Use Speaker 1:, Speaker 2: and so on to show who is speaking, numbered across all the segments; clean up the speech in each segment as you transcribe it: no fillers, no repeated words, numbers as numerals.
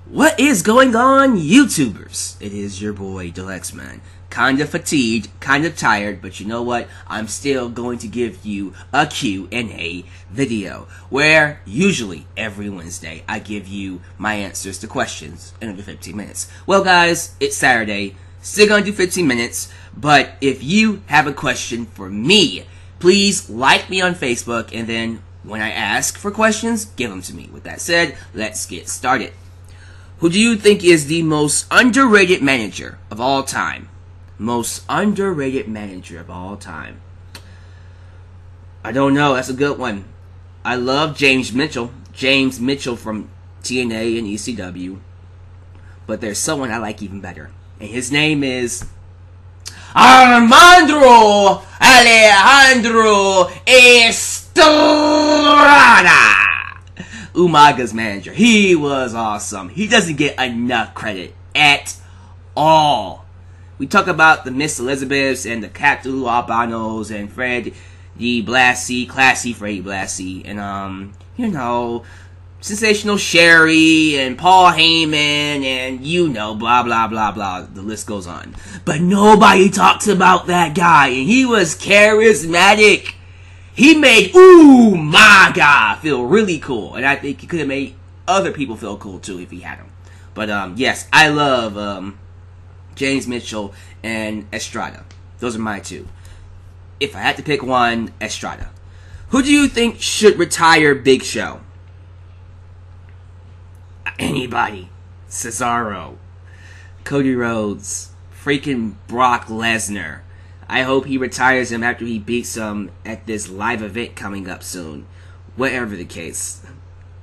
Speaker 1: What is going on, YouTubers? It is your boy, Dalyxman. Kinda fatigued, kind of tired, but you know what? I'm still going to give you a Q&A video, where usually every Wednesday I give you my answers to questions in under 15 minutes. Well guys, it's Saturday, still gonna do 15 minutes, but if you have a question for me, please like me on Facebook, and then when I ask for questions, give them to me. With that said, let's get started. Who do you think is the most underrated manager of all time? Most underrated manager of all time. I don't know. That's a good one. I love James Mitchell. James Mitchell from TNA and ECW. But there's someone I like even better. And his name is Armando Alejandro Estrada. Umaga's manager. He was awesome. He doesn't get enough credit at all. We talk about the Miss Elizabeths and the Cthulhu Albanos and Fred Blassie, classy Fred Blassie, and you know, Sensational Sherry and Paul Heyman and you know, blah blah blah blah. The list goes on. But nobody talks about that guy, and he was charismatic. He made Umaga feel really cool, and I think he could have made other people feel cool too if he had him. But yes, I love James Mitchell and Estrada. Those are my two. If I had to pick one, Estrada. Who do you think should retire Big Show? Anybody. Cesaro. Cody Rhodes. Freaking Brock Lesnar. I hope he retires him after he beats him at this live event coming up soon. Whatever the case.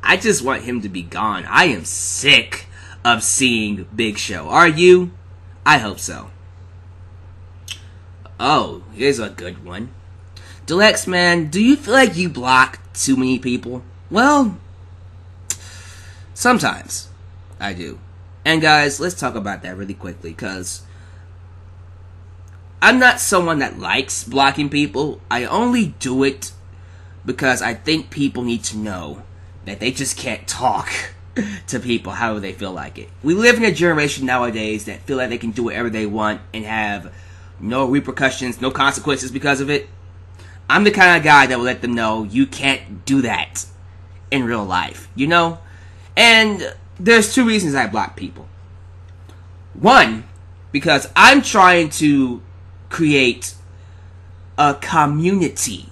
Speaker 1: I just want him to be gone. I am sick of seeing Big Show. Are you? I hope so. Oh, here's a good one. Dalyxman, do you feel like you block too many people? Well, sometimes I do. And guys, let's talk about that really quickly, because I'm not someone that likes blocking people. I only do it because I think people need to know that they just can't talk to people however they feel like it. We live in a generation nowadays that feel like they can do whatever they want and have no repercussions, no consequences because of it. I'm the kind of guy that will let them know you can't do that in real life, you know? And there's two reasons I block people. One, because I'm trying to create a community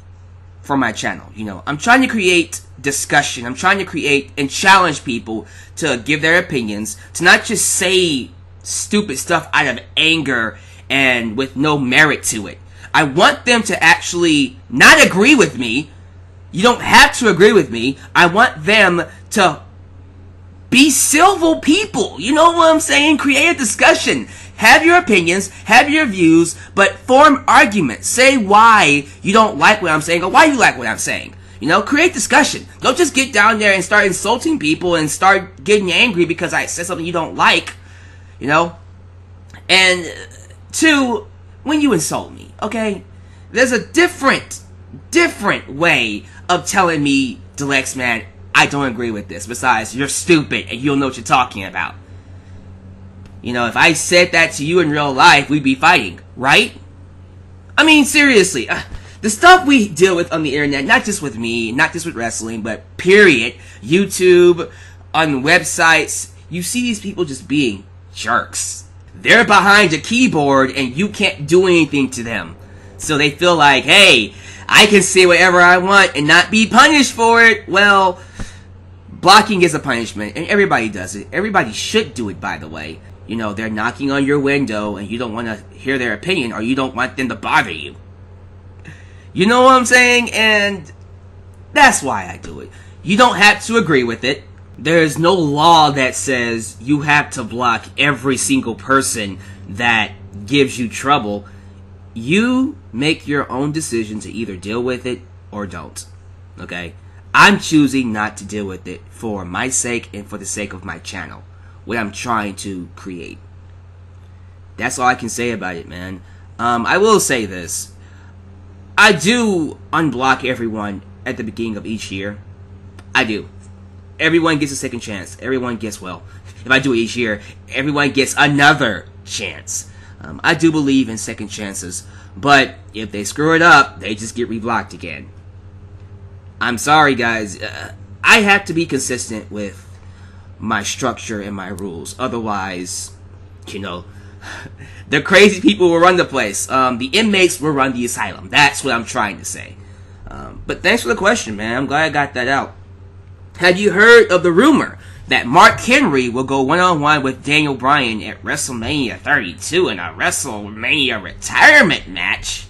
Speaker 1: for my channel. You know, I'm trying to create discussion. I'm trying to create and challenge people to give their opinions, to not just say stupid stuff out of anger and with no merit to it. I want them to actually not agree with me. You don't have to agree with me. I want them to be civil people. You know what I'm saying? Create a discussion. Have your opinions, have your views, but form arguments. Say why you don't like what I'm saying or why you like what I'm saying. You know, create discussion. Don't just get down there and start insulting people and start getting angry because I said something you don't like. You know? And two, when you insult me, okay? There's a different way of telling me, Dalyxman, I don't agree with this. Besides, you're stupid and you don't know what you're talking about. You know, if I said that to you in real life, we'd be fighting, right? I mean, seriously, the stuff we deal with on the internet, not just with me, not just with wrestling, but period, YouTube, on websites, you see these people just being jerks. They're behind a keyboard and you can't do anything to them. So they feel like, hey, I can say whatever I want and not be punished for it. Well, blocking is a punishment and everybody does it. Everybody should do it, by the way. You know, they're knocking on your window and you don't want to hear their opinion or you don't want them to bother you. You know what I'm saying? And that's why I do it. You don't have to agree with it. There's no law that says you have to block every single person that gives you trouble. You make your own decision to either deal with it or don't. Okay? I'm choosing not to deal with it for my sake and for the sake of my channel. What I'm trying to create. That's all I can say about it, man. I will say this. I do unblock everyone at the beginning of each year. I do. Everyone gets a second chance. Everyone gets, well, if I do it each year, everyone gets another chance. I do believe in second chances, but if they screw it up, they just get reblocked again. I'm sorry, guys. I have to be consistent with my structure and my rules. Otherwise, you know, the crazy people will run the place. The inmates will run the asylum. That's what I'm trying to say. But thanks for the question, man. I'm glad I got that out. Have you heard of the rumor that Mark Henry will go one-on-one with Daniel Bryan at WrestleMania 32 in a WrestleMania retirement match?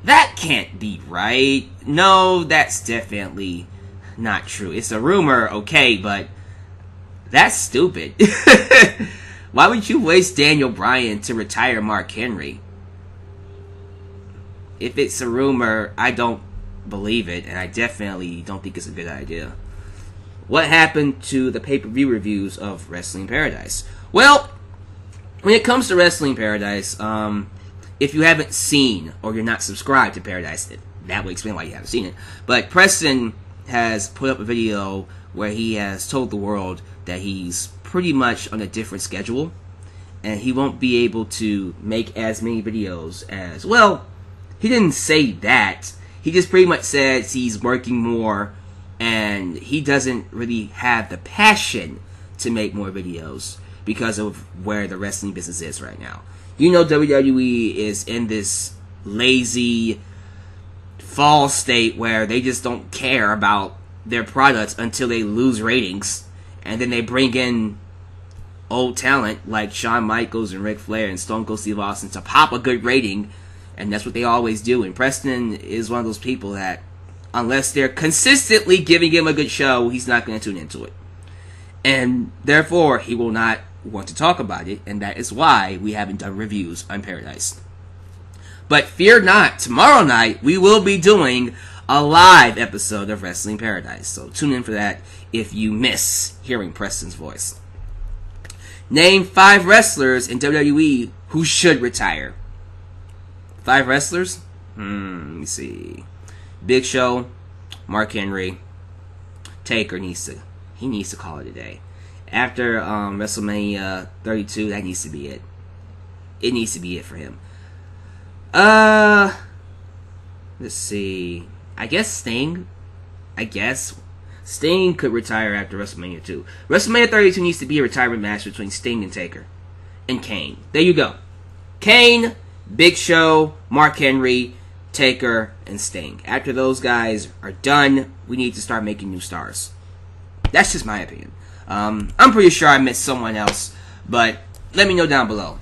Speaker 1: That can't be right. No, that's definitely not true. It's a rumor, okay, but that's stupid. Why would you waste Daniel Bryan to retire Mark Henry? If it's a rumor, I don't believe it, and I definitely don't think it's a good idea. What happened to the pay-per-view reviews of Wrestling Paradise? Well, when it comes to Wrestling Paradise, if you haven't seen or you're not subscribed to Paradise, that would explain why you haven't seen it. But Preston has put up a video where he has told the world that he's pretty much on a different schedule, and he won't be able to make as many videos as, well, he didn't say that. He just pretty much says he's working more, and he doesn't really have the passion to make more videos because of where the wrestling business is right now. You know, WWE is in this lazy fall state where they just don't care about their products until they lose ratings, and then they bring in old talent like Shawn Michaels and Ric Flair and Stone Cold Steve Austin to pop a good rating, and that's what they always do. And Preston is one of those people that, unless they're consistently giving him a good show, he's not going to tune into it. And therefore, he will not want to talk about it, and that is why we haven't done reviews on Paradise. But fear not, tomorrow night we will be doing a live episode of Wrestling Paradise. So tune in for that if you miss hearing Preston's voice. Name 5 wrestlers in WWE who should retire. 5 wrestlers? Let me see. Big Show, Mark Henry, Taker needs to call it a day. After WrestleMania 32, that needs to be it. It needs to be it for him. Let's see. I guess Sting. Sting could retire after WrestleMania 2. WrestleMania 32 needs to be a retirement match between Sting and Taker. And Kane. There you go. Kane, Big Show, Mark Henry, Taker, and Sting. After those guys are done, we need to start making new stars. That's just my opinion. I'm pretty sure I missed someone else, but let me know down below.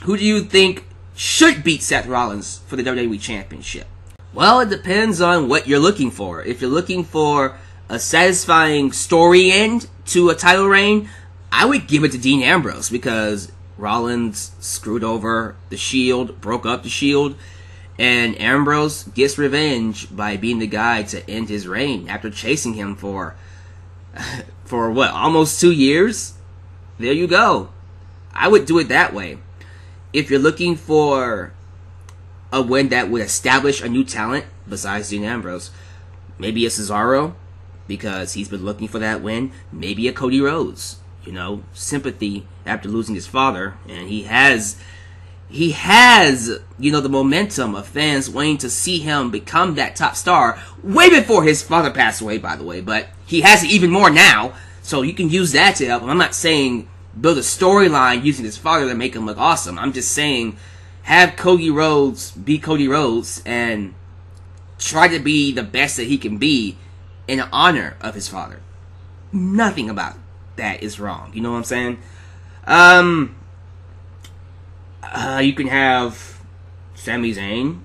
Speaker 1: Who do you think should beat Seth Rollins for the WWE Championship? Well, it depends on what you're looking for. If you're looking for a satisfying story end to a title reign, I would give it to Dean Ambrose, because Rollins screwed over the Shield, broke up the Shield, and Ambrose gets revenge by being the guy to end his reign after chasing him for what, almost 2 years? There you go. I would do it that way. If you're looking for a win that would establish a new talent besides Dean Ambrose, maybe a Cesaro, because he's been looking for that win. Maybe a Cody Rhodes. You know, sympathy after losing his father, and he has, you know, the momentum of fans wanting to see him become that top star way before his father passed away, by the way, but he has it even more now, so you can use that to help him. I'm not saying build a storyline using his father to make him look awesome. I'm just saying have Cody Rhodes be Cody Rhodes and try to be the best that he can be in honor of his father. Nothing about that is wrong. You know what I'm saying? You can have Sami Zayn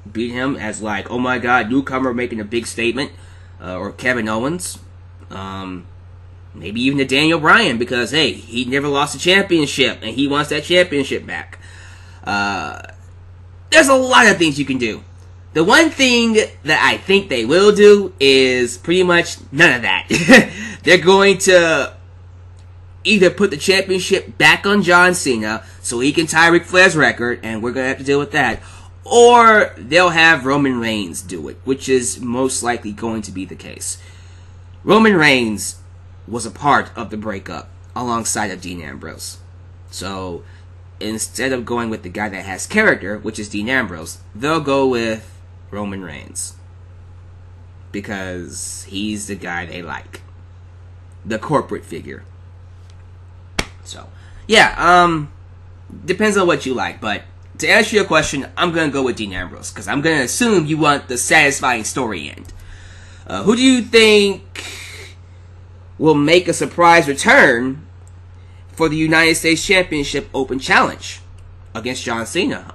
Speaker 1: beat him as like, oh my god, newcomer making a big statement, or Kevin Owens, maybe even to Daniel Bryan, because hey, he never lost a championship and he wants that championship back. There's a lot of things you can do. The one thing that I think they will do is pretty much none of that. They're going to either put the championship back on John Cena so he can tie Ric Flair's record, and we're going to have to deal with that, or they'll have Roman Reigns do it, which is most likely going to be the case. Roman Reigns was a part of the breakup alongside of Dean Ambrose. So instead of going with the guy that has character, which is Dean Ambrose, they'll go with Roman Reigns. Because he's the guy they like. The corporate figure. So, yeah, depends on what you like. But to answer your question, I'm going to go with Dean Ambrose. Because I'm going to assume you want the satisfying story end. Who do you think will make a surprise return for the United States Championship Open Challenge against John Cena?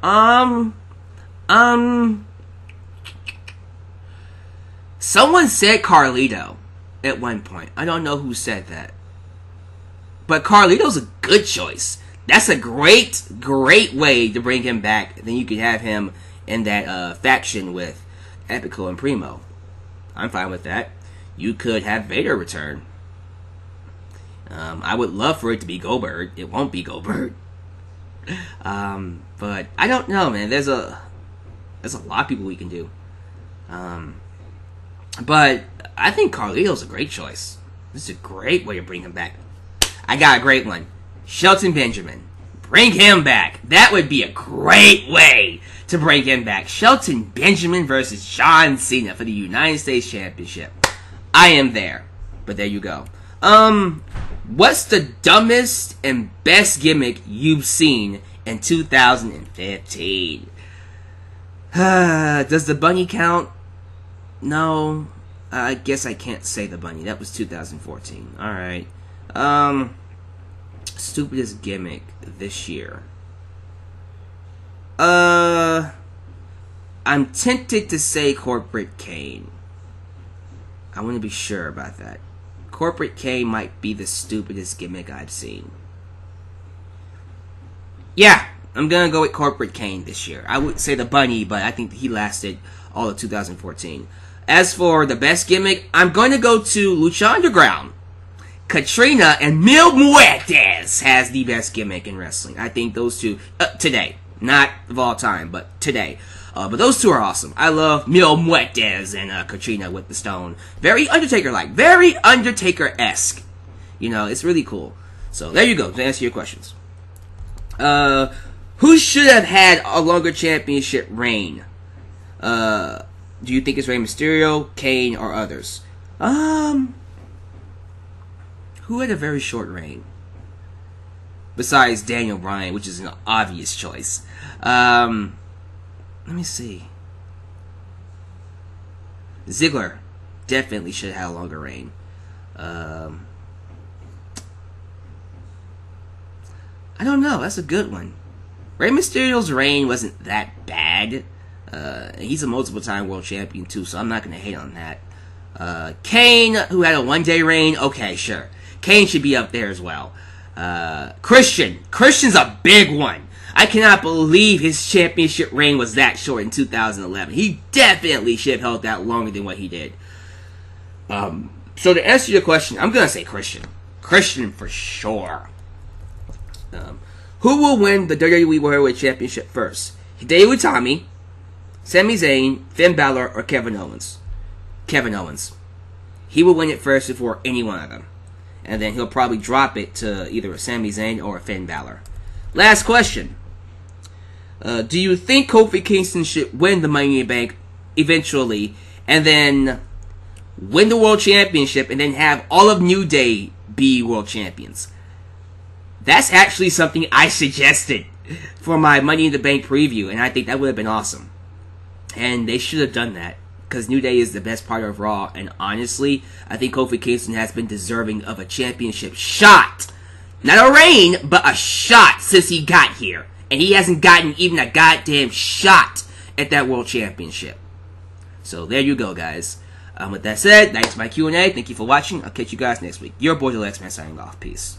Speaker 1: Someone said Carlito at one point. I don't know who said that. But Carlito's a good choice. That's a great way to bring him back. Then you could have him in that faction with Epico and Primo. I'm fine with that. You could have Vader return. I would love for it to be Goldberg. It won't be Goldberg. But I don't know, man. There's a lot of people we can do. But I think Carlito's a great choice. This is a great way to bring him back. I got a great one. Shelton Benjamin. Bring him back. That would be a great way to bring him back. Shelton Benjamin versus John Cena for the United States Championship. I am there. But there you go. What's the dumbest and best gimmick you've seen in 2015? Does the bunny count? No. I guess I can't say the bunny. That was 2014. Alright. Stupidest gimmick this year. I'm tempted to say Corporate Kane. I want to be sure about that. Corporate Kane might be the stupidest gimmick I've seen. Yeah, I'm gonna go with Corporate Kane this year. I would say the bunny, but I think he lasted all of 2014. As for the best gimmick, I'm going to go to Lucha Underground. Katrina and Mil Muertes has the best gimmick in wrestling. I think those two, today. Not of all time, but today. But those two are awesome. I love Mil Muertes and Katrina with the stone. Very Undertaker-like. Very Undertaker-esque. You know, it's really cool. So, there you go, to answer your questions. Who should have had a longer championship reign? Do you think it's Rey Mysterio, Kane, or others? Who had a very short reign? Besides Daniel Bryan, which is an obvious choice. Let me see. Ziggler definitely should have had a longer reign. I don't know. That's a good one. Rey Mysterio's reign wasn't that bad. He's a multiple-time world champion, too, so I'm not going to hate on that. Kane, who had a one-day reign, okay, sure. Kane should be up there as well. Christian's a big one. I cannot believe his championship reign was that short in 2011. He definitely should have held that longer than what he did. So to answer your question, I'm going to say Christian. Christian for sure. Who will win the WWE World Heavyweight Championship first? Hideo Itami, Sami Zayn, Finn Balor, or Kevin Owens? Kevin Owens. He will win it first before any one of them. And then he'll probably drop it to either a Sami Zayn or a Finn Balor. Last question. Do you think Kofi Kingston should win the Money in the Bank eventually, and then win the World Championship, and then have all of New Day be World Champions? That's actually something I suggested for my Money in the Bank preview, and I think that would have been awesome. And they should have done that, because New Day is the best part of Raw, and honestly, I think Kofi Kingston has been deserving of a championship shot. Not a reign, but a shot since he got here. And he hasn't gotten even a goddamn shot at that World Championship. So there you go, guys. With that said, that's my Q&A. Thank you for watching. I'll catch you guys next week. Your boy Dalyxman signing off. Peace.